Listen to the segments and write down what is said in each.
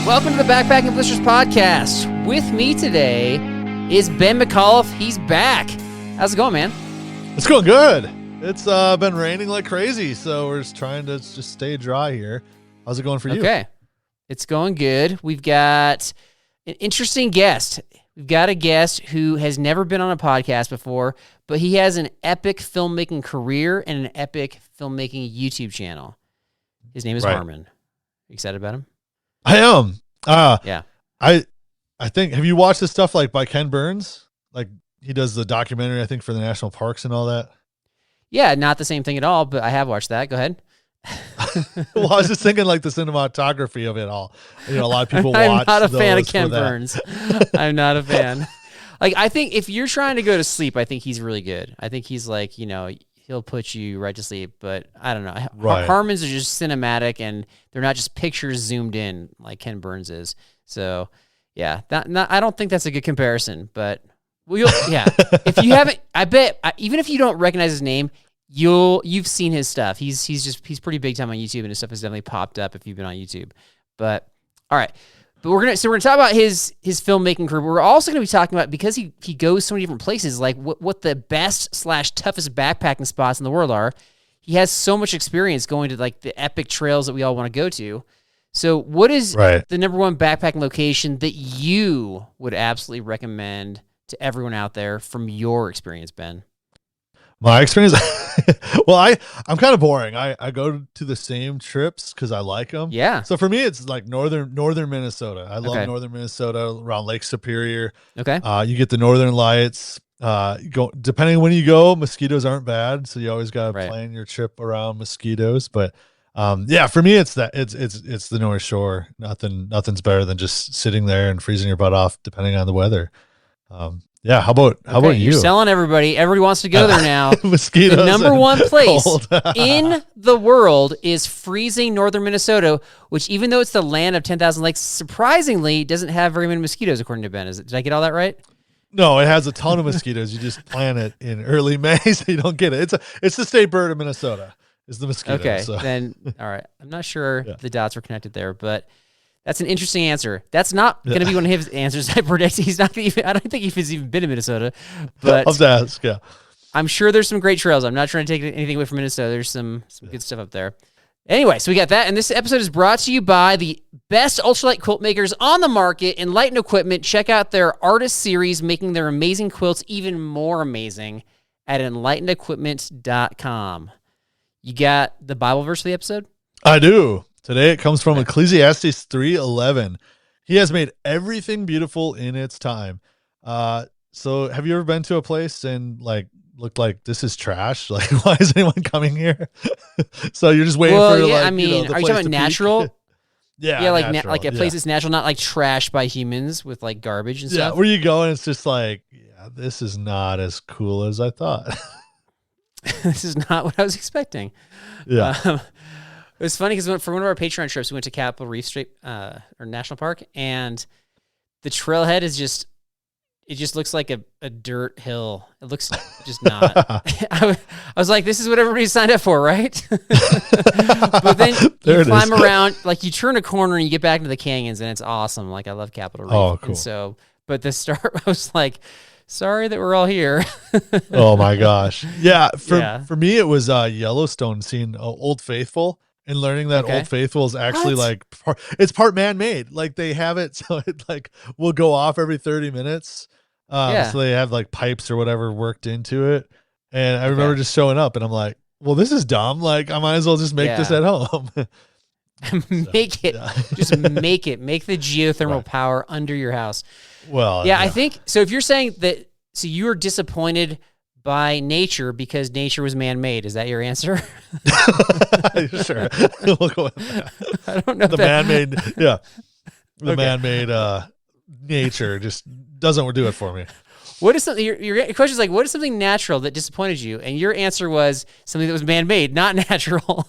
Welcome to the Backpacking Blisters podcast. With me today is Ben McAuliffe. He's back. How's it going, man? It's going good. It's been raining like crazy, so we're just trying to just stay dry here. How's it going for you? Okay. It's going good. We've got an interesting guest. We've got a guest who has never been on a podcast before, but he has an epic filmmaking career and an epic filmmaking YouTube channel. His name is Harmen. You excited about him? I am. Yeah. I think, have you watched this stuff like by Ken Burns? Like he does the documentary, I think, for the national parks and all that. Yeah, not the same thing at all, but I have watched that. Go ahead. Well, I was just thinking like the cinematography of it all. You know, a lot of people watch. I'm not a fan of Ken Burns. I'm not a fan. Like, I think if you're trying to go to sleep, I think he's really good. I think he's like, you know, he'll put you right to sleep, but I don't know. Right. Harmon's are just cinematic, and they're not just pictures zoomed in like Ken Burns is. So, yeah, I don't think that's a good comparison, but yeah. If you haven't, I bet even if you don't recognize his name, you've seen his stuff. He's pretty big time on YouTube, and his stuff has definitely popped up if you've been on YouTube. But all right. But we're gonna talk about his filmmaking career. We're also gonna be talking about, because he goes so many different places, like what the best / toughest backpacking spots in the world are. He has so much experience going to like the epic trails that we all want to go to. So what is the number one backpacking location that you would absolutely recommend to everyone out there from your experience, Ben? My experience, well, I'm kind of boring. I go to the same trips because I like them. Yeah. So for me, it's like northern Minnesota. I love northern Minnesota around Lake Superior. Okay. You get the northern lights. Depending on when you go, mosquitoes aren't bad, so you always got to plan your trip around mosquitoes. But yeah, for me, it's the North Shore. Nothing's better than just sitting there and freezing your butt off, depending on the weather. Yeah, how about you? You're selling everybody. Everybody wants to go there now. Mosquitoes. The number one place in the world is freezing northern Minnesota, which, even though it's the land of 10,000 lakes, surprisingly doesn't have very many mosquitoes, according to Ben. Did I get all that right? No, it has a ton of mosquitoes. You just plant it in early May, so you don't get it. It's the state bird of Minnesota. Is the mosquito? Okay, so. Then all right. I'm not sure the dots were connected there, but. That's an interesting answer. That's not going to be one of his answers. I predict he's not going to even. I don't think he's even been in Minnesota, but I'll ask. Yeah, I'm sure there's some great trails. I'm not trying to take anything away from Minnesota. There's some good stuff up there. Anyway, so we got that, and this episode is brought to you by the best ultralight quilt makers on the market, Enlightened Equipment. Check out their artist series, making their amazing quilts even more amazing at enlightenedequipment.com. You got the Bible verse for the episode? I do. Today it comes from Ecclesiastes 3:11. He has made everything beautiful in its time. So have you ever been to a place and like looked like this is trash? Like, why is anyone coming here? So you're just waiting for yeah, like, I mean, you know, are you talking about natural? Yeah, like natural, like a place that's natural, not like trash by humans with like garbage and stuff. Yeah, where you go and it's just like, yeah, this is not as cool as I thought. This is not what I was expecting. Yeah. It was funny because for one of our Patreon trips, we went to Capitol Reef or National Park, and the trailhead is just looks like a dirt hill. It looks just not. I was like, this is what everybody signed up for, right? But then you climb around, like you turn a corner and you get back into the canyons, and it's awesome. Like, I love Capitol Reef. Oh, cool. And so, but the start, I was like, sorry that we're all here. Oh my gosh. Yeah. For me, it was Yellowstone, seeing Old Faithful. And learning that Old Faithful is actually it's part man-made. Like they have it so it like will go off every 30 minutes. So they have like pipes or whatever worked into it. And I remember just showing up and I'm like, well, this is dumb. Like I might as well just make this at home. Make it. Just make it. Make the geothermal power under your house. Well, I think so. If you're saying that, so you were disappointed by nature because nature was man-made. Is that your answer? Sure. We'll go with that. I don't know. The man-made, the man-made nature just doesn't do it for me. What is something? Your question is like, what is something natural that disappointed you? And your answer was something that was man-made, not natural.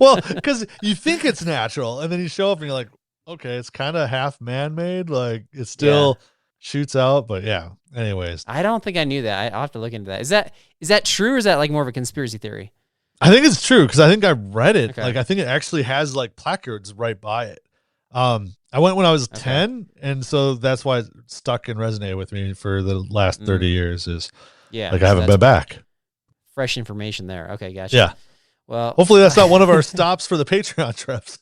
Well, because you think it's natural, and then you show up and you're like, okay, it's kind of half man-made. Like it still shoots out, but yeah. Anyways, I don't think I knew that. I'll have to look into that. Is that true, or is that like more of a conspiracy theory? I think it's true because I think I read it. Okay. Like I think it actually has like placards right by it. I went when I was 10, and so that's why it stuck and resonated with me for the last 30 years. Is like I haven't been back. Fresh information there. Okay, gotcha. Yeah. Well, hopefully that's not one of our stops for the Patreon trips.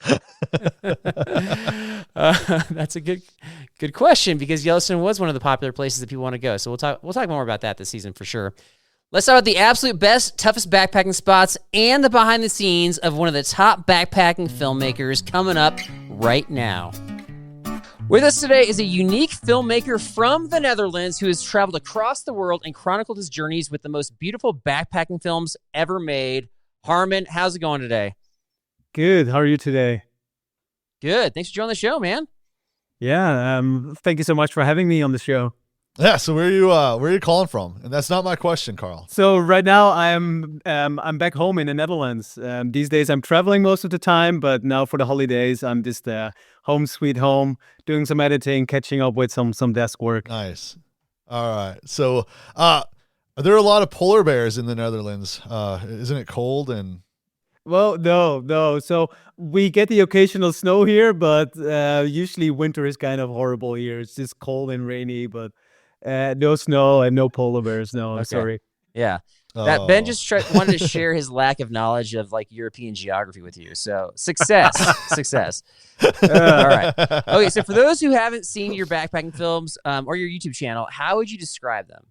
That's a good question, because Yellowstone was one of the popular places that people want to go. So we'll talk more about that this season for sure. Let's start with the absolute best, toughest backpacking spots and the behind the scenes of one of the top backpacking filmmakers coming up right now. With us today is a unique filmmaker from the Netherlands who has traveled across the world and chronicled his journeys with the most beautiful backpacking films ever made. Harmen, how's it going today? Good. How are you today? Good. Thanks for joining the show, man. Yeah. Thank you so much for having me on the show. Yeah. So where are you calling from? And that's not my question, Carl. So right now I'm back home in the Netherlands. These days I'm traveling most of the time, but now for the holidays I'm just home sweet home, doing some editing, catching up with some desk work. Nice. All right. So are there a lot of polar bears in the Netherlands? Isn't it cold and? Well, no. So we get the occasional snow here, but usually winter is kind of horrible here. It's just cold and rainy, but no snow and no polar bears. No, I'm sorry. Yeah. That Ben just wanted to share his lack of knowledge of like European geography with you. So success. All right. Okay. So for those who haven't seen your backpacking films or your YouTube channel, how would you describe them?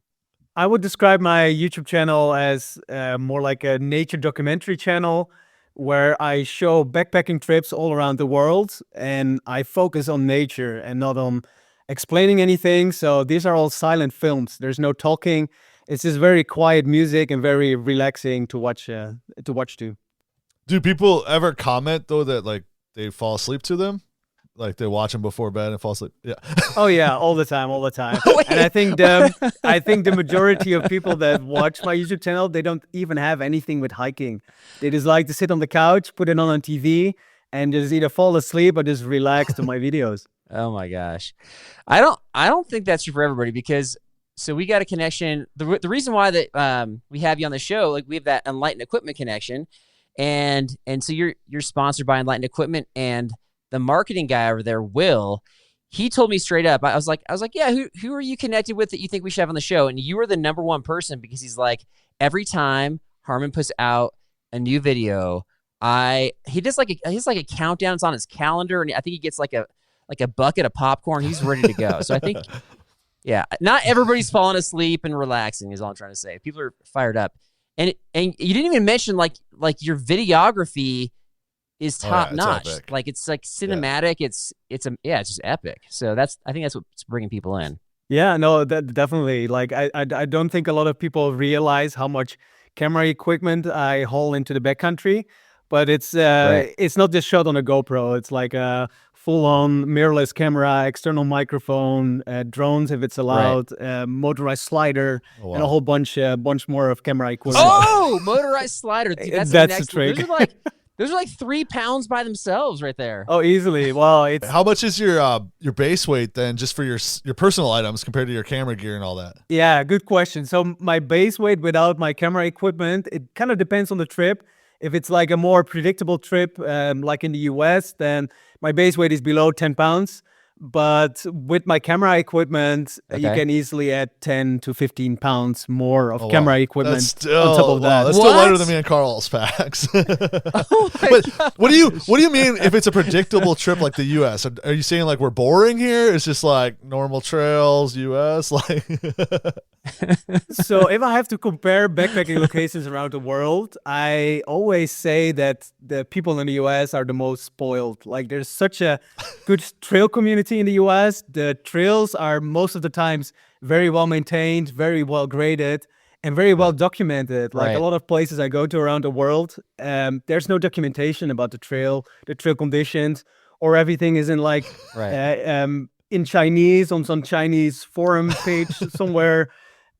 I would describe my YouTube channel as more like a nature documentary channel where I show backpacking trips all around the world, and I focus on nature and not on explaining anything. So these are all silent films. There's no talking. It's just very quiet music and very relaxing to watch to. Do people ever comment though that like they fall asleep to them? Like they watch them before bed and fall asleep. Yeah. Oh yeah, all the time. And I think the majority of people that watch my YouTube channel, they don't even have anything with hiking. They just like to sit on the couch, put it on TV, and just either fall asleep or just relax to my videos. Oh my gosh, I don't think that's true for everybody, because so we got a connection. The reason why that we have you on the show, like we have that Enlightened Equipment connection, and so you're sponsored by Enlightened Equipment, and the marketing guy over there, Will, he told me straight up, I was like, yeah, who are you connected with that you think we should have on the show? And you were the number one person, because he's like, every time Harmen puts out a new video, he does like a countdown. It's on his calendar, and I think he gets like a bucket of popcorn. He's ready to go. So I think, yeah, not everybody's falling asleep and relaxing is all I'm trying to say. People are fired up, and you didn't even mention like your videography is top notch. Epic. Like it's like cinematic. Yeah. It's just epic. So I think that's what's bringing people in. Yeah, no, that definitely. Like I don't think a lot of people realize how much camera equipment I haul into the backcountry, but it's not just shot on a GoPro. It's like a full-on mirrorless camera, external microphone, drones if it's allowed, motorized slider, and a whole bunch more of camera equipment. Oh, motorized slider. Dude, that's the trick. Those are like 3 pounds by themselves right there. Oh, easily. Well, it's how much is your base weight then, just for your personal items compared to your camera gear and all that? Yeah, good question. So my base weight without my camera equipment, it kind of depends on the trip. If it's like a more predictable trip, like in the US, then my base weight is below 10 pounds. But with my camera equipment, you can easily add 10 to 15 pounds more of camera equipment on top of that. That's still lighter than me and Carl's packs. But what do you mean if it's a predictable trip like the U.S.? Are you saying like we're boring here? It's just like normal trails, U.S. like. So if I have to compare backpacking locations around the world, I always say that the people in the U.S. are the most spoiled. Like there's such a good trail community in the US. The trails are most of the times very well maintained, very well graded, and very well documented. Like a lot of places I go to around the world, there's no documentation about the trail conditions, or everything is in like in Chinese on some Chinese forum page somewhere.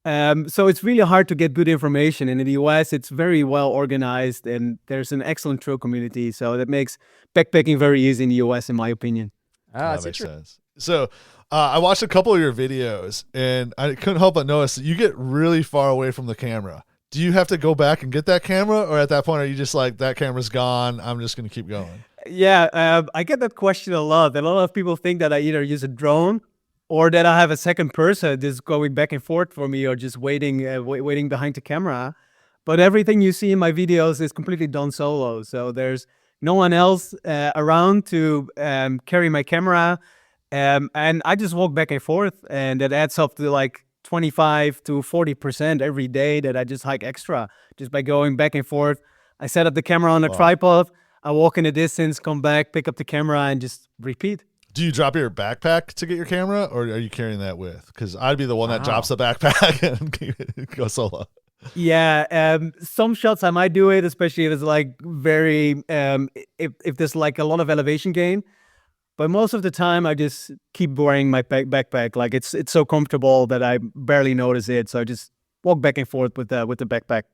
So it's really hard to get good information. And in the US, it's very well organized, and there's an excellent trail community. So that makes backpacking very easy in the US, in my opinion. Oh, that makes sense. So I watched a couple of your videos, and I couldn't help but notice that you get really far away from the camera. Do you have to go back and get that camera, or at that point are you just like, that camera's gone, I'm just going to keep going? Yeah, I get that question a lot. A lot of people think that I either use a drone or that I have a second person just going back and forth for me, or just waiting behind the camera. But everything you see in my videos is completely done solo. So there's no one else around to carry my camera, and I just walk back and forth, and that adds up to like 25 to 40% every day that I just hike extra just by going back and forth. I set up the camera on a tripod. I walk in the distance, come back, pick up the camera, and just repeat. Do you drop your backpack to get your camera, or are you carrying that with? Because I'd be the one that drops the backpack and go solo. Yeah, some shots I might do it, especially if it's like very if there's like a lot of elevation gain. But most of the time, I just keep wearing my backpack. Like it's so comfortable that I barely notice it. So I just walk back and forth with the backpack.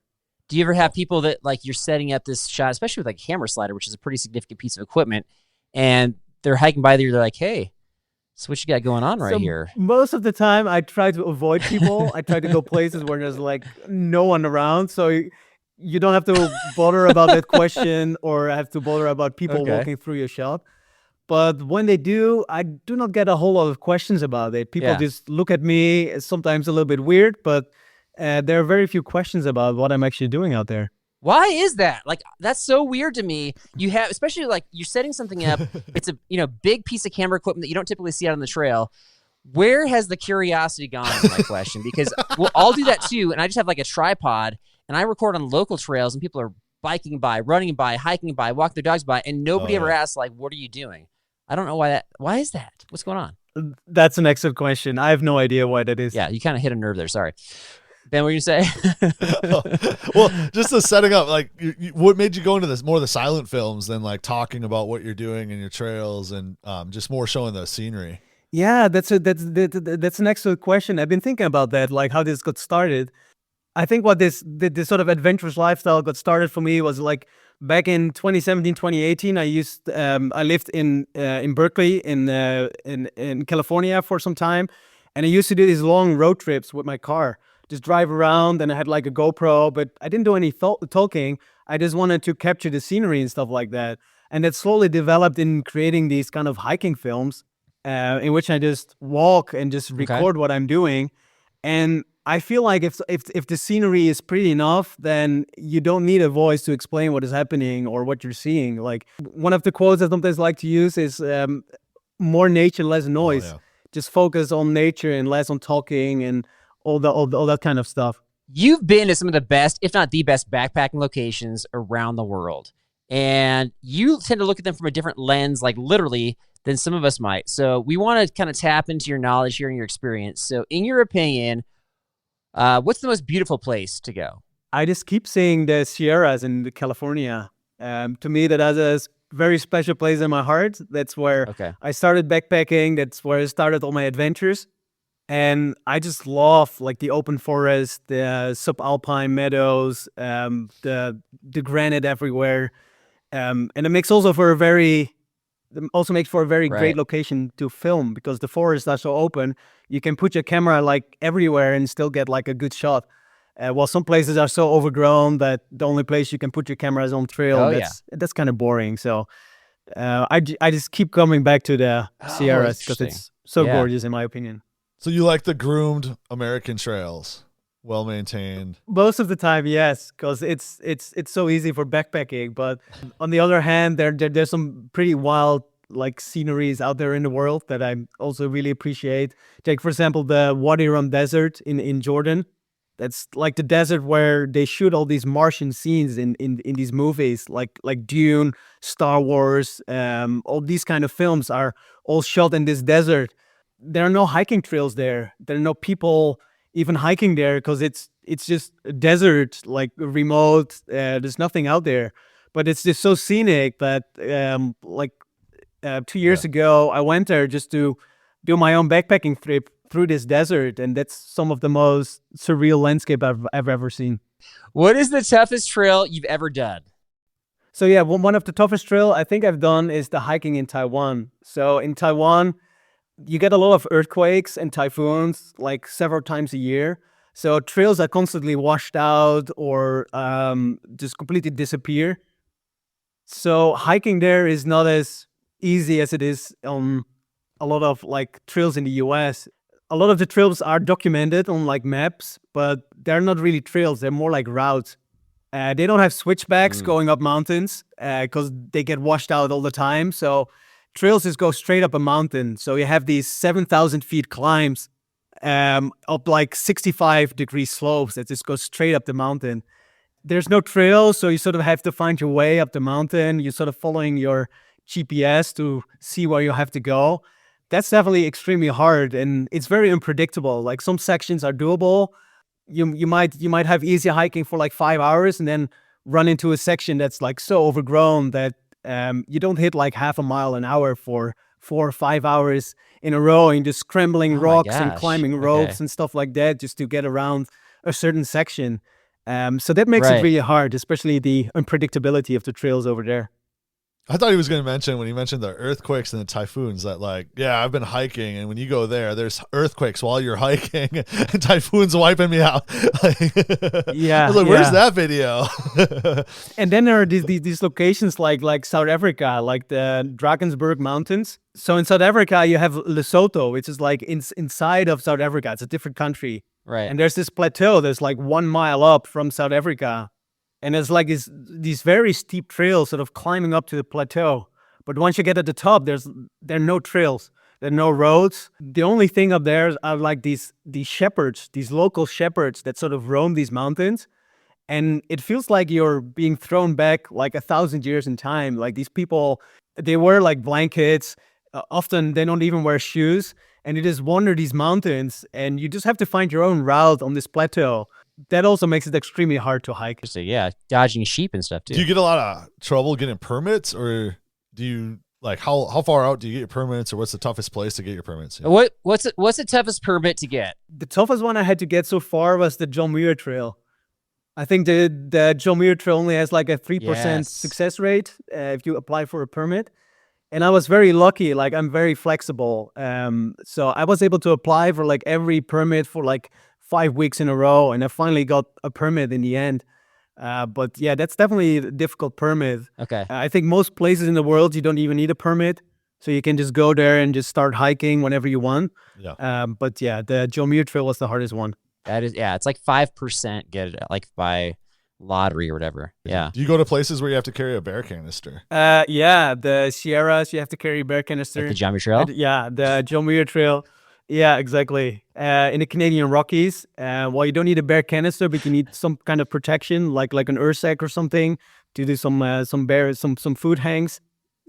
Do you ever have people that like you're setting up this shot, especially with like a camera slider, which is a pretty significant piece of equipment, and they're hiking by there, they're like, hey, so what you got going on right here? Most of the time, I try to avoid people. I try to go places where there's like no one around. So you don't have to bother about that question or have to bother about people walking through your shot. But when they do, I do not get a whole lot of questions about it. People just look at me, sometimes a little bit weird, but there are very few questions about what I'm actually doing out there. Why is that? Like, that's so weird to me. You have, especially like you're setting something up. It's a big piece of camera equipment that you don't typically see out on the trail. Where has the curiosity gone is my question, because I'll do that too. And I just have like a tripod and I record on local trails and people are biking by, running by, hiking by, walking their dogs by. And nobody ever asks like, what are you doing? I don't know why is that? What's going on? That's an excellent question. I have no idea why that is. Yeah. You kind of hit a nerve there. Sorry. Ben, what were you say? Well, just the setting up, like, what made you go into this more of the silent films than like talking about what you're doing in your trails and just more showing the scenery? Yeah, that's an excellent question. I've been thinking about that, like how this got started. I think what this sort of adventurous lifestyle got started for me was like back in 2017, 2018. I lived in Berkeley in California for some time, and I used to do these long road trips with my car. Just drive around, and I had like a GoPro, but I didn't do any talking. I just wanted to capture the scenery and stuff like that. And that slowly developed in creating these kind of hiking films in which I just walk and just record what I'm doing. And I feel like if the scenery is pretty enough, then you don't need a voice to explain what is happening or what you're seeing. Like one of the quotes I sometimes like to use is more nature, less noise. Oh, yeah. Just focus on nature and less on talking and all that kind of stuff. You've been to some of the best, if not the best, backpacking locations around the world. And you tend to look at them from a different lens, like literally, than some of us might. So we want to kind of tap into your knowledge here and your experience. So in your opinion, what's the most beautiful place to go? I just keep seeing the Sierras in California. To me, that has a very special place in my heart. That's where I started backpacking. That's where I started all my adventures. And I just love like the open forest, the subalpine meadows, the granite everywhere, and it makes for a very great location to film because the forests are so open. You can put your camera like everywhere and still get like a good shot. While some places are so overgrown that the only place you can put your camera is on trail. That's kind of boring. So I just keep coming back to the Sierras because it's so gorgeous in my opinion. So you like the groomed American trails, well maintained? Most of the time, yes, because it's so easy for backpacking. But on the other hand, there's some pretty wild like sceneries out there in the world that I also really appreciate. Take for example the Wadi Rum Desert in Jordan. That's like the desert where they shoot all these Martian scenes in these movies, like Dune, Star Wars. All these kind of films are all shot in this desert. There are no hiking trails there. There are no people even hiking there because it's just a desert, like remote. There's nothing out there, but it's just so scenic that 2 years ago I went there just to do my own backpacking trip through this desert, and that's some of the most surreal landscape I've ever seen. What is the toughest trail you've ever done? So yeah, one of the toughest trail I think I've done is the hiking in Taiwan. So in Taiwan, you get a lot of earthquakes and typhoons like several times a year. So trails are constantly washed out or just completely disappear. So hiking there is not as easy as it is on a lot of like trails in the US. A lot of the trails are documented on like maps, but they're not really trails. They're more like routes. They don't have switchbacks going up mountains because they get washed out all the time. So trails just go straight up a mountain. So you have these 7,000 feet climbs up like 65-degree slopes that just go straight up the mountain. There's no trail, so you sort of have to find your way up the mountain. You're sort of following your GPS to see where you have to go. That's definitely extremely hard, and it's very unpredictable. Like some sections are doable. You might have easy hiking for like 5 hours, and then run into a section that's like so overgrown that you don't hit like half a mile an hour for 4 or 5 hours in a row, and just scrambling rocks and climbing ropes and stuff like that just to get around a certain section. So that makes it really hard, especially the unpredictability of the trails over there. I thought he was going to mention, when he mentioned the earthquakes and the typhoons, that like, yeah, I've been hiking, and when you go there's earthquakes while you're hiking, and typhoons wiping me out. Yeah, I was like, where's that video? And then there are these locations like South Africa, like the Drakensberg Mountains. So in South Africa, you have Lesotho, which is like inside of South Africa. It's a different country. Right. And there's this plateau that's like 1 mile up from South Africa. And there's like these very steep trails sort of climbing up to the plateau. But once you get at the top, there are no trails. There are no roads. The only thing up there are like these shepherds, these local shepherds that sort of roam these mountains. And it feels like you're being thrown back like 1,000 years in time. Like these people, they wear like blankets. Often they don't even wear shoes. And you just wander these mountains, and you just have to find your own route on this plateau. That also makes it extremely hard to hike. So yeah, dodging sheep and stuff too. Do you get a lot of trouble getting permits, or do you like how far out do you get your permits, or what's the toughest place to get your permits? Yeah. What's the toughest permit to get? The toughest one I had to get so far was the John Muir Trail. I think the John Muir Trail only has like a 3% success rate if you apply for a permit. And I was very lucky, like I'm very flexible. So I was able to apply for like every permit for like 5 weeks in a row, and I finally got a permit in the end. But yeah, that's definitely a difficult permit. Okay. I think most places in the world, you don't even need a permit. So you can just go there and just start hiking whenever you want. Yeah. But yeah, the John Muir Trail was the hardest one. That is, yeah, it's like 5% get it like by lottery or whatever. Yeah. Do you go to places where you have to carry a bear canister? Yeah, the Sierras, you have to carry a bear canister. Like the John Muir Trail? Yeah, the John Muir Trail. Yeah, exactly. In the Canadian Rockies, well, you don't need a bear canister, but you need some kind of protection, like an Ursack or something, to do some food hangs.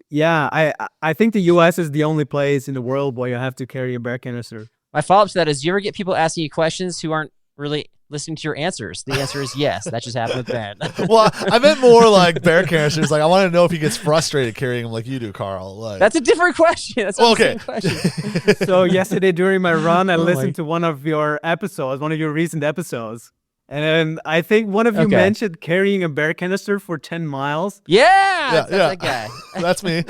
Yeah, I think the U.S. is the only place in the world where you have to carry a bear canister. My follow-up to that is, do you ever get people asking you questions who aren't really listening to your answers? The answer is yes. That just happened with Ben. Well, I meant more like bear canisters. Like I want to know if he gets frustrated carrying them like you do, Carl. Like, that's a different question. That's okay. The same question. So yesterday during my run, I listened to one of your recent episodes. And I think one of you mentioned carrying a bear canister for 10 miles. Yeah, that's that guy. That's me.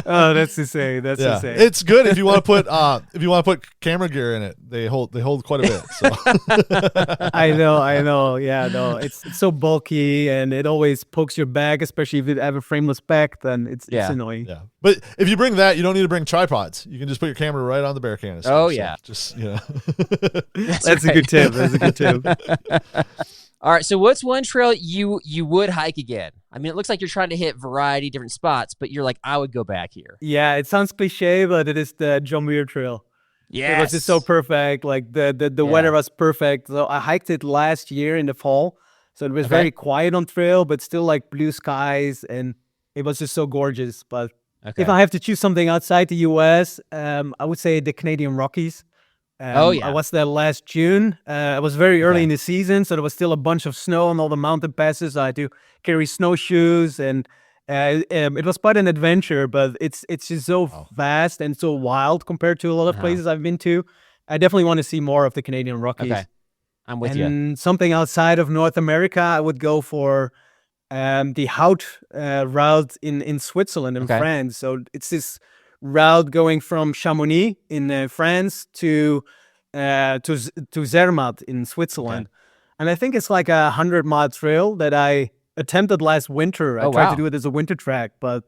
Oh, that's insane. That's insane. It's good if you want to put camera gear in it. They hold quite a bit. So. I know. Yeah, no, it's so bulky, and it always pokes your back, especially if you have a frameless back. Then it's annoying. Yeah, but if you bring that, you don't need to bring tripods. You can just put your camera right on the bear canister. Oh so yeah, just That's a good tip. That's a good tip. All right, so what's one trail you would hike again? I mean, it looks like you're trying to hit variety, different spots, but you're like, I would go back here. Yeah, it sounds cliche, but it is the John Muir Trail. Yeah, it was just so perfect. Like the weather was perfect. So I hiked it last year in the fall, so it was very quiet on trail, but still like blue skies, and it was just so gorgeous. But if I have to choose something outside the U.S., I would say the Canadian Rockies. I was there last June. I was very early in the season, so there was still a bunch of snow on all the mountain passes. I had to carry snowshoes, and it was quite an adventure. But it's just so vast and so wild compared to a lot of places I've been to. I definitely want to see more of the Canadian Rockies. Okay, I'm with you. And something outside of North America, I would go for the Hout route in Switzerland and France. So it's this route going from Chamonix in France to Zermatt in Switzerland. And I think it's like a 100-mile trail that I attempted last winter. I Oh, tried wow. to do it as a winter track, but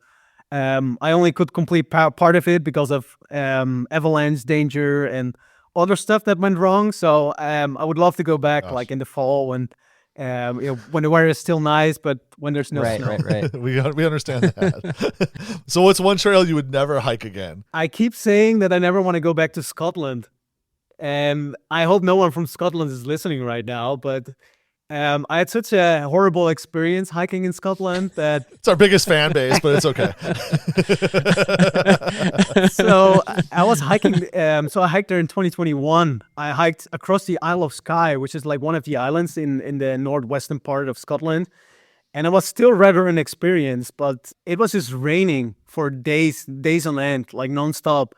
I only could complete part of it because of avalanche danger and other stuff that went wrong. So I would love to go back like in the fall when when the weather is still nice, but when there's no snow. Right. we understand that. So what's one trail you would never hike again? I keep saying that I never want to go back to Scotland. And I hope no one from Scotland is listening right now, but I had such a horrible experience hiking in Scotland that It's our biggest fan base, but it's okay. so I was hiking. So I hiked there in 2021. I hiked across the Isle of Skye, which is like one of the islands in the northwestern part of Scotland. And it was still rather an experience, but it was just raining for days on end, like nonstop.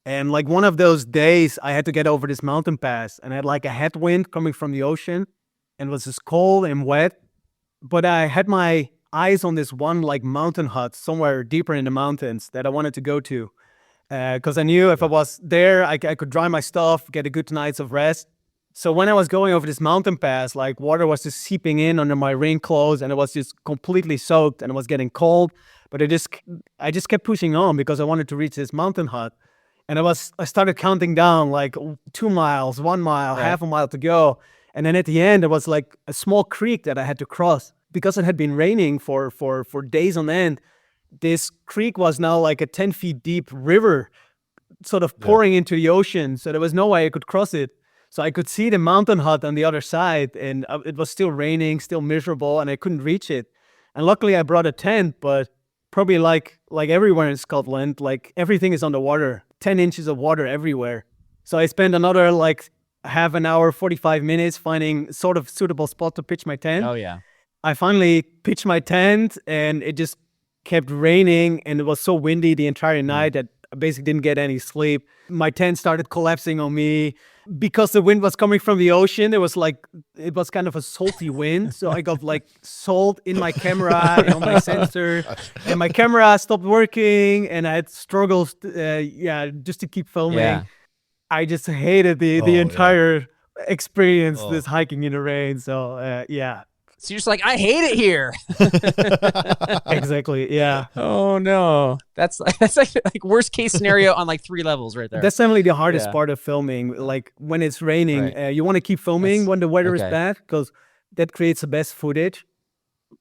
And like one of those days, I had to get over this mountain pass, and I had like a headwind coming from the ocean, and it was just cold and wet. But I had my eyes on this one like mountain hut somewhere deeper in the mountains that I wanted to go to, because I knew if I was there, I could dry my stuff, get a good night's of rest. So when I was going over this mountain pass, like water was just seeping in under my rain clothes, and it was just completely soaked, and it was getting cold. But I just kept pushing on because I wanted to reach this mountain hut. And I started counting down like 2 miles, 1 mile, half a mile to go. And then at the end, there was like a small creek that I had to cross because it had been raining for days on end. This creek was now like a 10 feet deep river sort of pouring into the ocean. So there was no way I could cross it. So I could see the mountain hut on the other side, and it was still raining, still miserable, and I couldn't reach it. And luckily I brought a tent, but probably like everywhere in Scotland, like everything is underwater, 10 inches of water everywhere. So I spent another like half an hour, 45 minutes finding sort of suitable spot to pitch my tent. Oh, yeah. I finally pitched my tent, and it just kept raining, and it was so windy the entire night that I basically didn't get any sleep. My tent started collapsing on me because the wind was coming from the ocean. It was kind of a salty wind. So I got like salt in my camera and on my sensor, and my camera stopped working, and I had struggles, just to keep filming. Yeah. I just hated the entire experience, this hiking in the rain. So yeah. So you're just like, I hate it here. Exactly. Yeah. Oh no, that's like worst case scenario on like 3 levels right there. That's definitely the hardest part of filming. Like when it's raining, you want to keep filming when the weather is bad because that creates the best footage.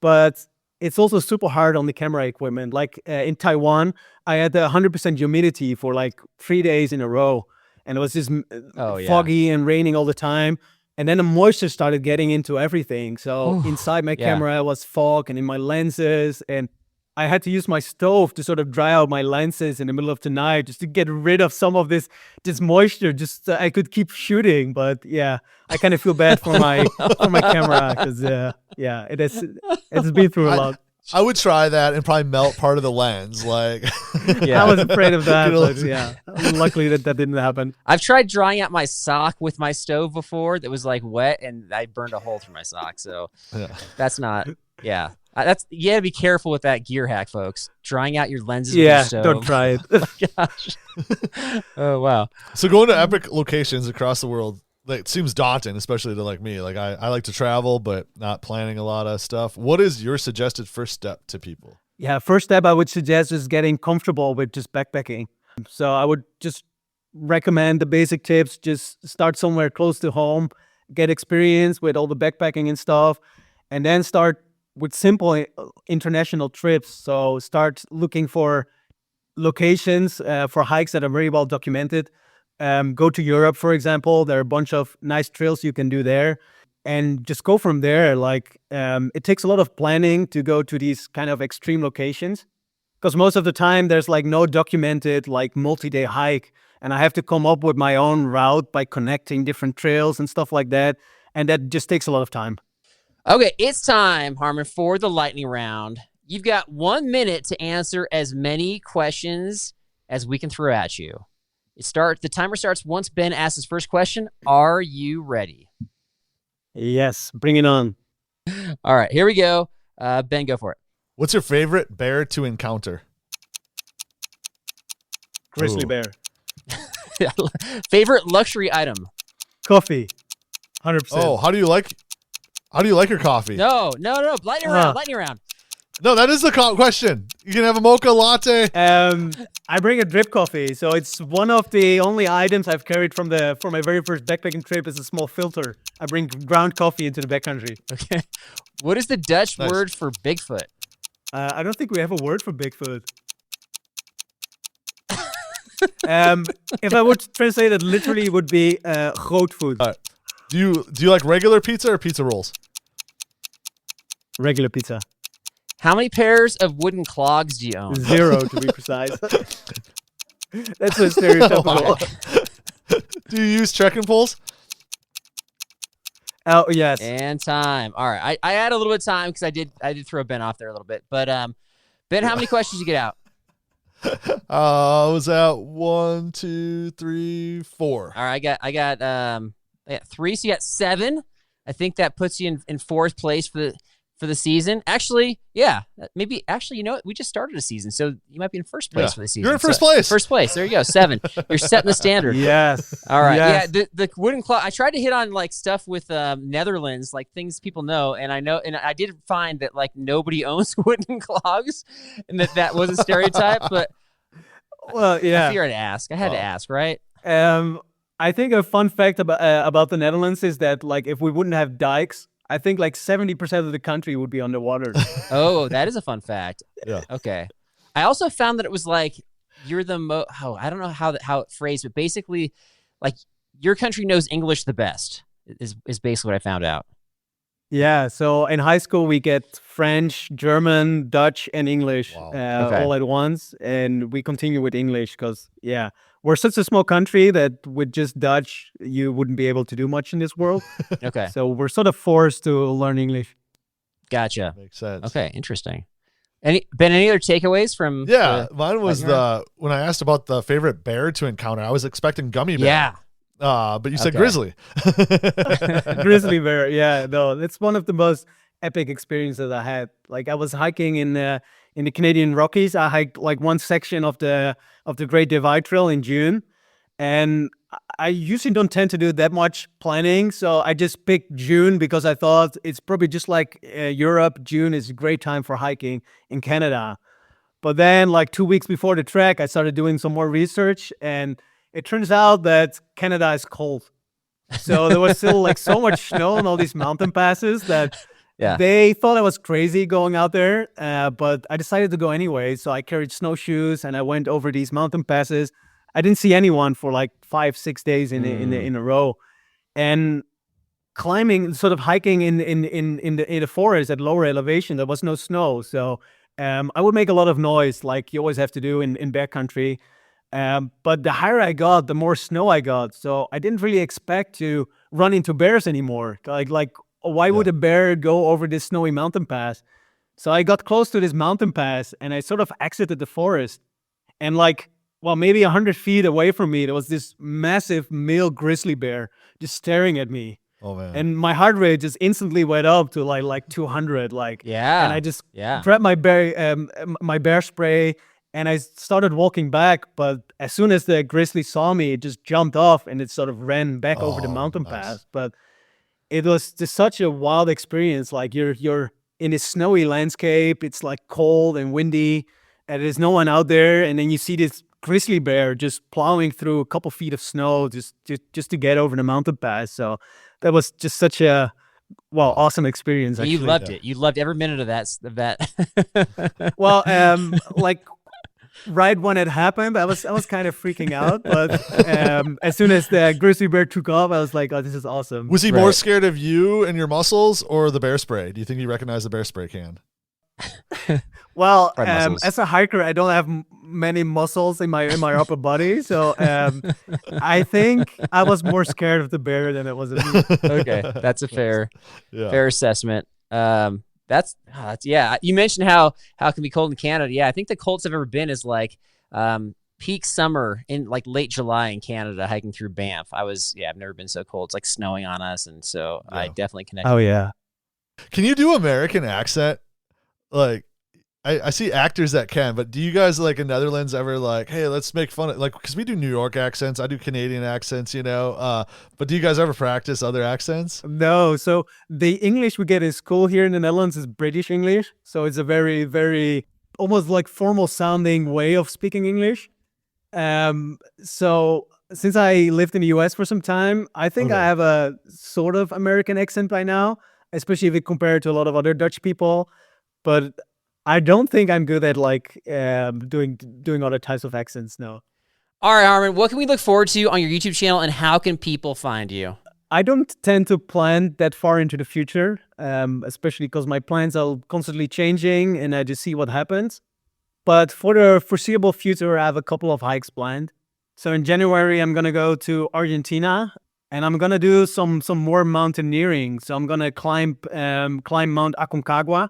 But it's also super hard on the camera equipment. Like in Taiwan, I had 100% humidity for like 3 days in a row, and it was just foggy and raining all the time. And then the moisture started getting into everything. So inside my camera was fog, and in my lenses, and I had to use my stove to sort of dry out my lenses in the middle of the night just to get rid of some of this moisture, just so I could keep shooting. But yeah, I kind of feel bad for my camera because it's been through a lot. I would try that and probably melt part of the lens. Like, I was afraid of that, but yeah, luckily that didn't happen. I've tried drying out my sock with my stove before that was like wet, and I burned a hole through my sock. So that's not, that's, you gotta be careful with that gear hack, folks. Drying out your lenses with your stove. Don't try it. Oh, gosh. Oh, wow. So going to epic locations across the world, like, it seems daunting, especially to like me. Like I like to travel, but not planning a lot of stuff. What is your suggested first step to people? Yeah, first step I would suggest is getting comfortable with just backpacking. So I would just recommend the basic tips. Just start somewhere close to home, get experience with all the backpacking and stuff, and then start with simple international trips. So start looking for locations for hikes that are very well documented. Go to Europe, for example. There are a bunch of nice trails you can do there, and just go from there. Like it takes a lot of planning to go to these kind of extreme locations, because most of the time there's like no documented like multi-day hike, and I have to come up with my own route by connecting different trails and stuff like that, and that just takes a lot of time. Okay, it's time, Harmen, for the lightning round. You've got 1 minute to answer as many questions as we can throw at you. The timer starts once Ben asks his first question. Are you ready? Yes, bring it on. All right, here we go. Ben, go for it. What's your favorite bear to encounter? Grizzly bear. Favorite luxury item? Coffee. 100%. Oh, how do you like How do you like your coffee? No. Lightning round. No, that is the question. You can have a mocha latte. I bring a drip coffee, so it's one of the only items I've carried for my very first backpacking trip is a small filter. I bring ground coffee into the backcountry. Okay. What is the Dutch word for Bigfoot? I don't think we have a word for Bigfoot. If I would translate it literally, it would be grootvoet. Do you like regular pizza or pizza rolls? Regular pizza. How many pairs of wooden clogs do you own? 0, to be precise. That's a stereotypical. Do you use trekking poles? Oh, yes. And time. All right. I had a little bit of time because I did throw Ben off there a little bit. But Ben, how many questions did you get out? I was at 1, 2, 3, 4. All right, I got 3, so you got 7. I think that puts you in 4th place for the season. Actually, yeah, maybe. Actually, you know what? We just started a season, so you might be in 1st place for the season. You're in first place. First place. There you go. 7. You're setting the standard. Yes. All right. Yes. Yeah. The wooden clog. I tried to hit on like stuff with Netherlands, like things people know, and I did find that like nobody owns wooden clogs, and that was a stereotype. But well, yeah. I figured I'd ask. I had to ask, right? I think a fun fact about the Netherlands is that like if we wouldn't have dikes, I think like 70% of the country would be underwater. Oh, that is a fun fact. Yeah. Okay. I also found that it was like you're the I don't know how it phrased, but basically, like your country knows English the best is basically what I found out. Yeah. So in high school we get French, German, Dutch, and English Okay. all at once, and we continue with English because we're such a small country that with just Dutch you wouldn't be able to do much in this world. Okay. So we're sort of forced to learn English. Gotcha. Makes sense. Okay. Interesting. Any other takeaways from? Mine was when I asked about the favorite bear to encounter, I was expecting gummy bear. Yeah. But you said grizzly. Grizzly bear. Yeah, no, it's one of the most epic experiences I had. Like I was hiking in the Canadian Rockies. I hiked like one section of the Great Divide Trail in June, and I usually don't tend to do that much planning. So I just picked June because I thought it's probably just like Europe. June is a great time for hiking in Canada. But then like 2 weeks before the trek, I started doing some more research, and it turns out that Canada is cold. So there was still like so much snow on all these mountain passes that they thought I was crazy going out there. But I decided to go anyway. So I carried snowshoes and I went over these mountain passes. I didn't see anyone for like 5-6 days in a row. And climbing, sort of hiking in the forest at lower elevation, there was no snow. So I would make a lot of noise like you always have to do in backcountry. But the higher I got, the more snow I got. So I didn't really expect to run into bears anymore. Like why would a bear go over this snowy mountain pass? So I got close to this mountain pass and I sort of exited the forest. And like, well, maybe 100 feet away from me, there was this massive male grizzly bear just staring at me. Oh man! And my heart rate just instantly went up to like 200. And I just grabbed my bear spray. And I started walking back, but as soon as the grizzly saw me, it just jumped off and it sort of ran back over the mountain pass. But it was just such a wild experience. Like you're in this snowy landscape. It's like cold and windy, and there's no one out there. And then you see this grizzly bear just plowing through a couple feet of snow just to get over the mountain pass. So that was just such a awesome experience. Actually. You loved it. You loved every minute of that. Well, like. Right when it happened, I was kind of freaking out, but as soon as the grizzly bear took off, I was like, "Oh, this is awesome." Was he more scared of you and your muscles, or the bear spray? Do you think he recognized the bear spray can? Well, as a hiker, I don't have many muscles in my upper body, so I think I was more scared of the bear than it was of me. Okay, that's a fair assessment. That's You mentioned how it can be cold in Canada. Yeah, I think the coldest I've ever been is like peak summer in like late July in Canada, hiking through Banff. I've never been so cold. It's like snowing on us, and so I definitely connect. Oh yeah. Can you do American accent? Like I see actors that can, but do you guys like in Netherlands ever like, hey, let's make fun of like, because we do New York accents, I do Canadian accents, but do you guys ever practice other accents? No. So the English we get in school here in the Netherlands is British English. So it's a very, very almost like formal sounding way of speaking English. So since I lived in the US for some time, I think I have a sort of American accent by now, especially if you compare it to a lot of other Dutch people. But I don't think I'm good at like doing other types of accents. No. All right, Harmen, what can we look forward to on your YouTube channel, and how can people find you? I don't tend to plan that far into the future, especially because my plans are constantly changing and I just see what happens. But for the foreseeable future, I have a couple of hikes planned. So in January, I'm gonna go to Argentina, and I'm gonna do some more mountaineering. So I'm gonna climb Mount Aconcagua,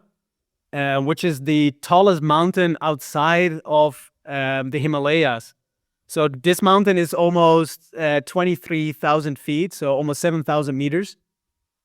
which is the tallest mountain outside of the Himalayas. So this mountain is almost 23,000 feet, so almost 7,000 meters.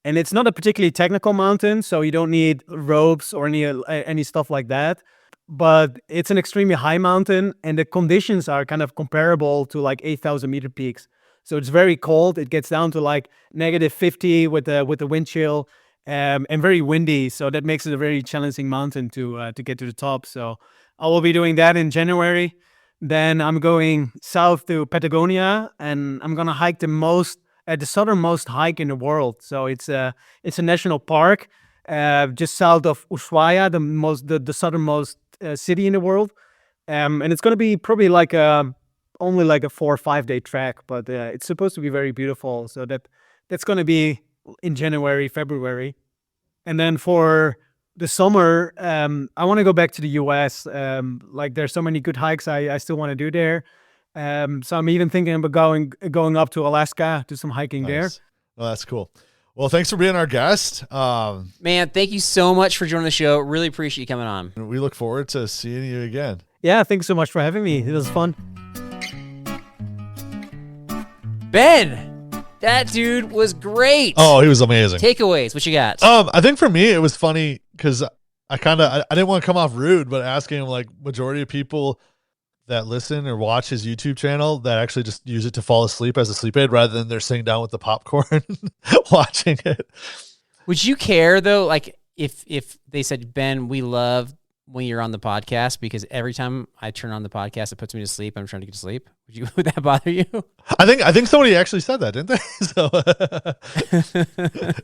And it's not a particularly technical mountain, so you don't need ropes or any stuff like that. But it's an extremely high mountain, and the conditions are kind of comparable to like 8,000 meter peaks. So it's very cold. It gets down to like -50 with the wind chill, and very windy. So that makes it a very challenging mountain to get to the top. So I will be doing that in January. Then I'm going south to Patagonia, and I'm gonna hike the southernmost hike in the world. So it's a national park just south of Ushuaia, the southernmost city in the world, and it's gonna be probably like only like a 4 or 5 day trek, but it's supposed to be very beautiful. So that's gonna be in January, February, and then for the summer, I want to go back to the US. Like there's so many good hikes I still want to do there. So I'm even thinking about going up to Alaska, do some hiking there. Well, that's cool. Well, thanks for being our guest. Man, thank you so much for joining the show. Really appreciate you coming on. We look forward to seeing you again. Yeah, thanks so much for having me. It was fun. Ben, that dude was great. Oh, he was amazing. Takeaways, what you got? I think for me, it was funny because I didn't want to come off rude, but asking him like majority of people that listen or watch his YouTube channel that actually just use it to fall asleep as a sleep aid rather than they're sitting down with the popcorn watching it. Would you care though, like if they said, Ben, we love when you're on the podcast because every time I turn on the podcast, it puts me to sleep. I'm trying to get to sleep. Would that bother you? I think somebody actually said that, didn't they? So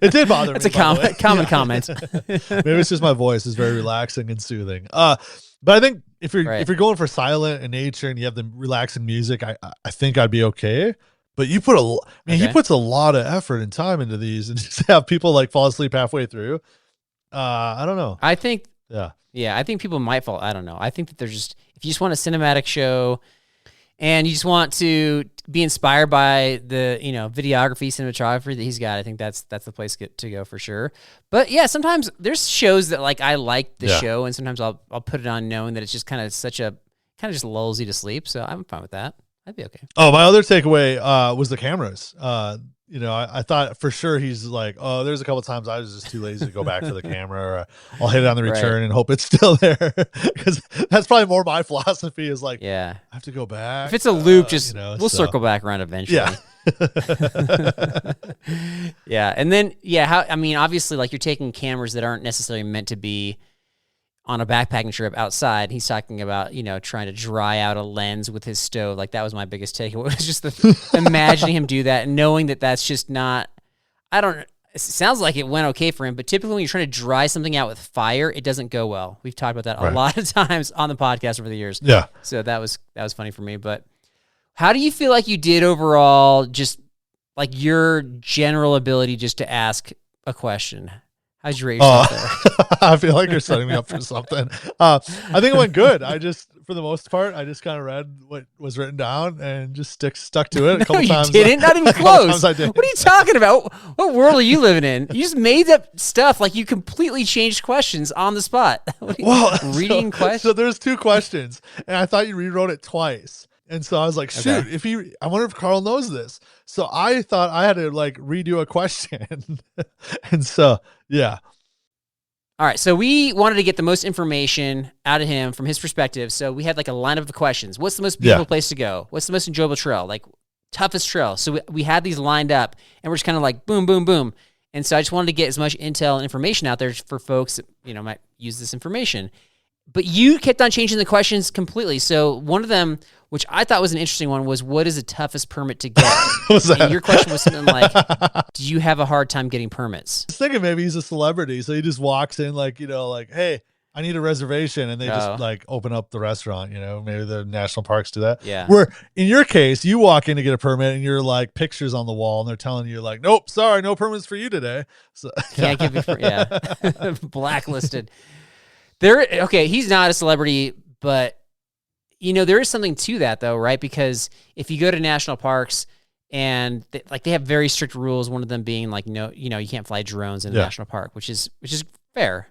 it did bother me. That's a common comment. Maybe it's just my voice is very relaxing and soothing. But I think if you're going for silent and nature and you have the relaxing music, I think I'd be okay. But you put he puts a lot of effort and time into these, and just have people like fall asleep halfway through. I don't know. I think I think people might fall. I don't know. I think that if you just want a cinematic show and you just want to be inspired by the, videography, cinematography that he's got, I think that's the place to go for sure. But yeah, sometimes there's shows that like I like the show, and sometimes I'll put it on knowing that it's just kind of just lulls you to sleep. So I'm fine with that. I'd be okay. Oh, my other takeaway was the cameras. I thought for sure he's like, oh, there's a couple of times I was just too lazy to go back to the camera, or I'll hit it on the return and hope it's still there. Because that's probably more my philosophy is like, I have to go back. If it's a loop, we'll circle back around eventually. Yeah. Yeah. And then, obviously like you're taking cameras that aren't necessarily meant to be on a backpacking trip outside. He's talking about, trying to dry out a lens with his stove. Like that was my biggest takeaway. It was just imagining him do that and knowing that that's just not, it sounds like it went okay for him, but typically when you're trying to dry something out with fire, it doesn't go well. We've talked about that a lot of times on the podcast over the years. Yeah. So that was funny for me, but how do you feel like you did overall, just like your general ability just to ask a question? How'd you rate yourself there? I feel like you're setting me up for something. I think it went good. For the most part, I just kind of read what was written down and just stuck to it a couple times. You didn't? Not even close. I did. What are you talking about? What world are you living in? You just made up stuff like you completely changed questions on the spot. Reading questions? So there's 2 questions, and I thought you rewrote it twice. And so I was like, shoot, I wonder if Carl knows this. So I thought I had to like redo a question. And so, yeah. All right, so we wanted to get the most information out of him from his perspective. So we had like a lineup of questions. What's the most beautiful place to go? What's the most enjoyable trail? Like toughest trail. So we had these lined up, and we're just kind of like boom, boom, boom. And so I just wanted to get as much intel and information out there for folks that, might use this information. But you kept on changing the questions completely. So one of them, which I thought was an interesting one, was what is the toughest permit to get? And your question was something like, do you have a hard time getting permits? I was thinking maybe he's a celebrity. So he just walks in like, hey, I need a reservation. And they just like open up the restaurant, maybe the national parks do that. Yeah. Where in your case, you walk in to get a permit and you're like pictures on the wall and they're telling you like, nope, sorry, no permits for you today. So can't give you, blacklisted. He's not a celebrity, but there is something to that though, right? Because if you go to national parks and they have very strict rules, one of them being like, no, you can't fly drones in a national park, which is fair.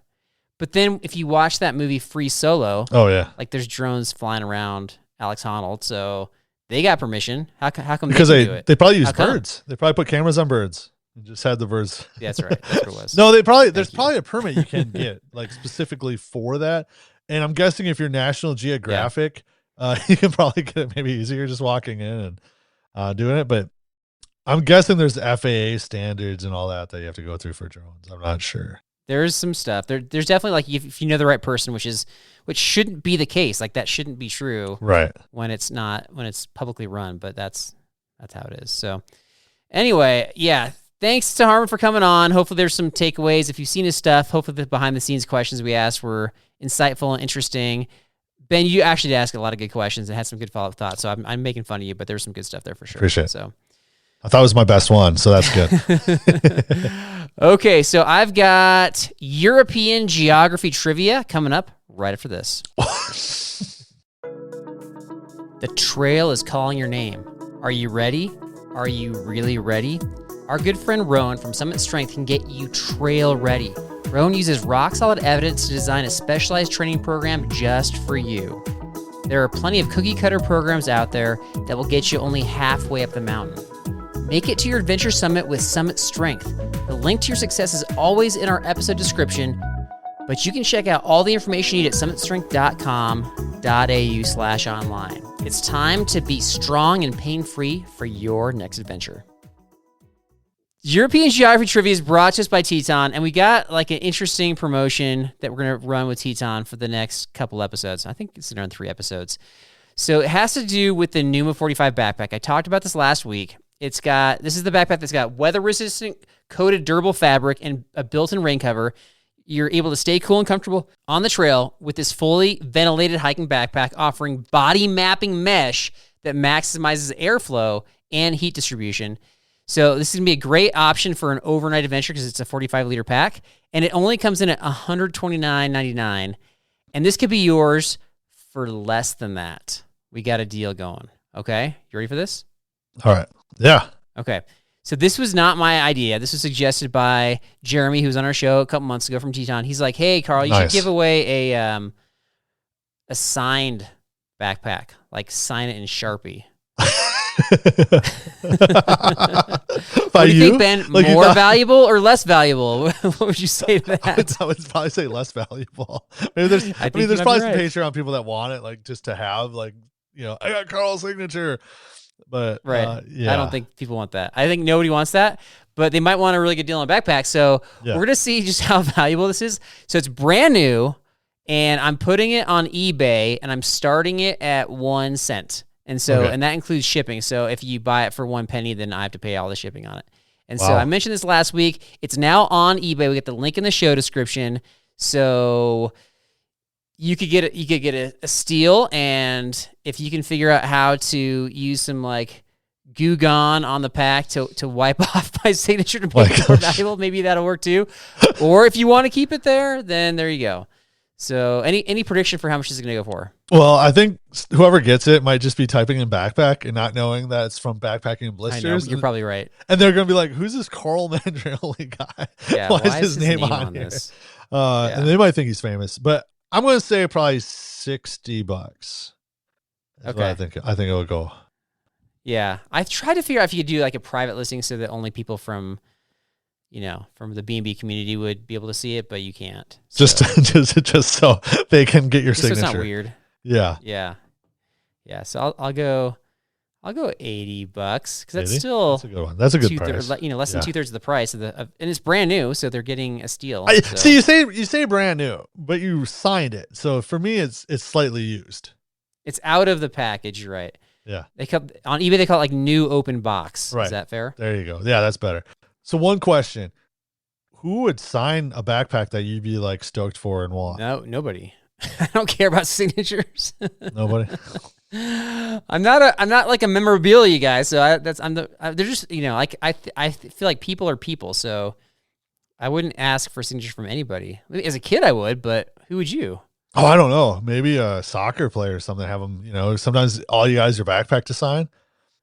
But then if you watch that movie Free Solo, like there's drones flying around Alex Honnold, so they got permission. How come because they do it? They probably use birds. They probably put cameras on birds. And just had the birds. Yeah, that's right. That's what it was. No, there's probably a permit you can get like specifically for that. And I'm guessing if you're National Geographic, you can probably get it maybe easier just walking in and doing it. But I'm guessing there's FAA standards and all that you have to go through for drones. I'm not sure. There's some stuff. There's definitely like if you know the right person, which shouldn't be the case. Like that shouldn't be true, right? When it's publicly run, but that's how it is. So anyway, yeah. Thanks to Harmon for coming on. Hopefully there's some takeaways. If you've seen his stuff, hopefully the behind-the-scenes questions we asked were insightful and interesting. Ben, you actually asked a lot of good questions and had some good follow-up thoughts, so I'm making fun of you, but there's some good stuff there for sure. Appreciate it. So I thought it was my best one, so that's good. Okay, so I've got European geography trivia coming up right after this. The trail is calling your name. Are you ready? Are you really ready? Our good friend Rowan from Summit Strength can get you trail ready. Rowan uses rock-solid evidence to design a specialized training program just for you. There are plenty of cookie-cutter programs out there that will get you only halfway up the mountain. Make it to your adventure summit with Summit Strength. The link to your success is always in our episode description, but you can check out all the information you need at summitstrength.com.au/online. It's time to be strong and pain-free for your next adventure. European Geography Trivia is brought to us by Teton, and we got like an interesting promotion that we're going to run with Teton for the next couple episodes. I think it's around 3 episodes. So it has to do with the Numa 45 backpack. I talked about this last week. This is the backpack that's got weather-resistant coated durable fabric and a built-in rain cover. You're able to stay cool and comfortable on the trail with this fully ventilated hiking backpack offering body mapping mesh that maximizes airflow and heat distribution. So this is going to be a great option for an overnight adventure because it's a 45-liter pack, and it only comes in at $129.99. And this could be yours for less than that. We got a deal going. Okay? You ready for this? All right. Yeah. Okay. So this was not my idea. This was suggested by Jeremy, who was on our show a couple months ago from Teton. He's like, hey, Carl, you should give away a signed backpack. Like, sign it in Sharpie. What do you think, Ben? Like more valuable or less valuable? What would you say to that? I would probably say less valuable. There's probably some Patreon people that want it, like just to have, like, I got Carl's signature. But yeah. I don't think people want that. I think nobody wants that, but they might want a really good deal on a backpack. So we're going to see just how valuable this is. So it's brand new, and I'm putting it on eBay, and I'm starting it at 1 cent. And so, and that includes shipping. So if you buy it for 1 penny, then I have to pay all the shipping on it. And so I mentioned this last week. It's now on eBay. We get the link in the show description. So you could get a steal, and if you can figure out how to use some like Goo Gone on the pack to wipe off my signature to make it more valuable, maybe that'll work too. Or if you want to keep it there, then there you go. So any prediction for how much is it going to go for? Well, I think whoever gets it might just be typing in backpack and not knowing that it's from Backpacking and Blisters. I know, you're probably right. And they're going to be like, who's this Carl Mandrioli guy? Yeah, why is his name on here? This? And they might think he's famous, but I'm going to say probably $60. That's what I think it would go. Yeah. I tried to figure out if you could do like a private listing so that only people from, from the B&B community would be able to see it, but you can't. So. Just so they can get your signature. So it's not weird. Yeah. Yeah. So I'll go $80 because that's 80? still That's a good one. That's a good price. Less than 2/3 of the price of and it's brand new, so they're getting a steal. See, you say brand new, but you signed it. So for me, it's slightly used. It's out of the package. You're right. Yeah. On eBay they call it like new open box. Right. Is that fair? There you go. Yeah, that's better. So one question: who would sign a backpack that you'd be like stoked for and want? No, nobody. I don't care about signatures. Nobody. I'm not like a memorabilia guy, so they're just I feel like people are people, so I wouldn't ask for signatures from anybody. As a kid, I would, but who would you? Oh, I don't know. Maybe a soccer player or something. Have them, sometimes all you guys your backpack to sign.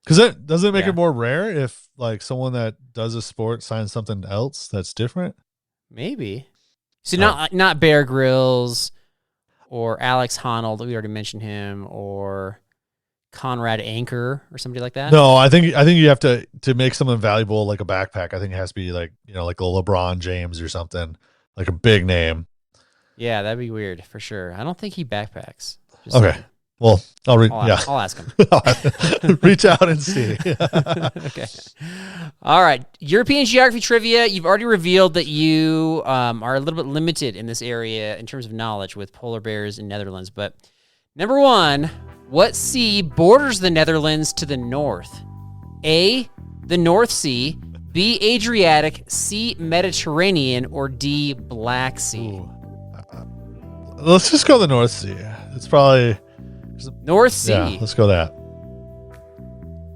Because that doesn't make it more rare if like someone that does a sport signs something else that's different. Maybe. So not Bear Grylls or Alex Honnold. We already mentioned him, or Conrad Anker or somebody like that. No, I think you have to make something valuable like a backpack. I think it has to be like like a LeBron James or something, like a big name. Yeah, that'd be weird for sure. I don't think he backpacks. Okay. Well, I'll ask him. Reach out and see. Okay. All right. European geography trivia. You've already revealed that you are a little bit limited in this area in terms of knowledge with polar bears in Netherlands. But number one, what sea borders the Netherlands to the north? A, the North Sea, B, Adriatic, C, Mediterranean, or D, Black Sea? Let's just go the North Sea. It's probably... North Sea. Yeah, let's go that.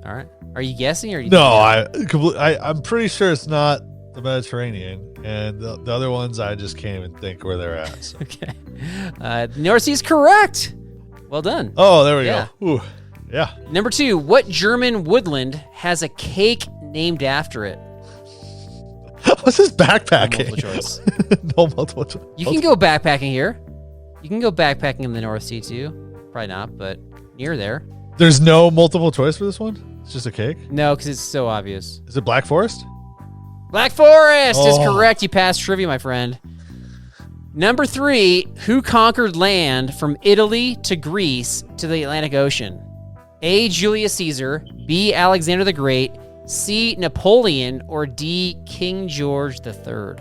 All right. Are you guessing, or are you? No, I'm pretty sure it's not the Mediterranean, and the other ones I just can't even think where they're at. So. Okay. North Sea is correct. Well done. Oh, there we go. Ooh. Yeah. Number two, what German woodland has a cake named after it? What's this backpacking? No multiple choice. No multiple choice. You can go backpacking here. You can go backpacking in the North Sea too. Probably not, but near there. There's no multiple choice for this one? It's just a cake? No, because it's so obvious. Is it Black Forest? Black Forest is correct. You passed trivia, my friend. Number three, who conquered land from Italy to Greece to the Atlantic Ocean? A, Julius Caesar, B, Alexander the Great, C, Napoleon, or D, King George III?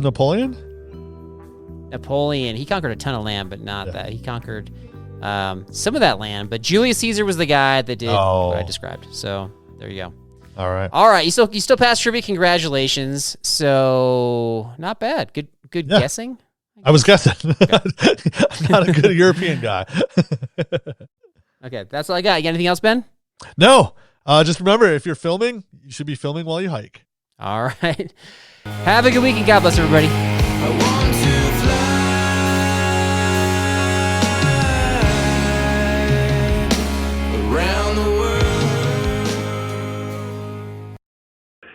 Napoleon? Napoleon. He conquered a ton of land, but not that. He conquered some of that land, but Julius Caesar was the guy that did what I described. So there you go. All right. You still passed trivia. Congratulations. So not bad. Good guessing. I was guessing. I'm not a good European guy. Okay, that's all I got. You got anything else, Ben? No. Just remember, if you're filming, you should be filming while you hike. All right. Have a good week and God bless everybody. I want to fly around the world.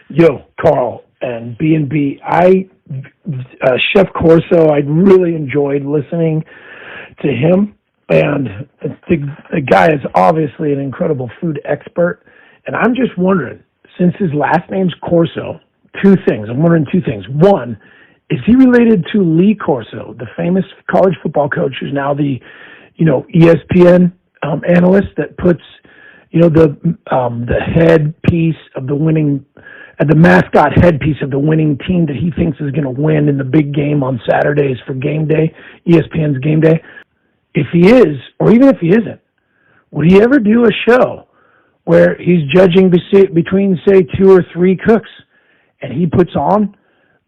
Yo, Carl and B&B. Chef Corso, I really enjoyed listening to him. And the guy is obviously an incredible food expert. And I'm just wondering, since his last name's Corso, two things. I'm wondering two things. One, is he related to Lee Corso, the famous college football coach who's now the, ESPN analyst that puts, the headpiece of the winning, the mascot headpiece of the winning team that he thinks is going to win in the big game on Saturdays for game day, ESPN's game day? If he is, or even if he isn't, would he ever do a show where he's judging between, say, 2 or 3 cooks, and he puts on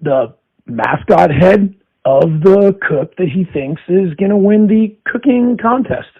the mascot head of the cook that he thinks is going to win the cooking contest?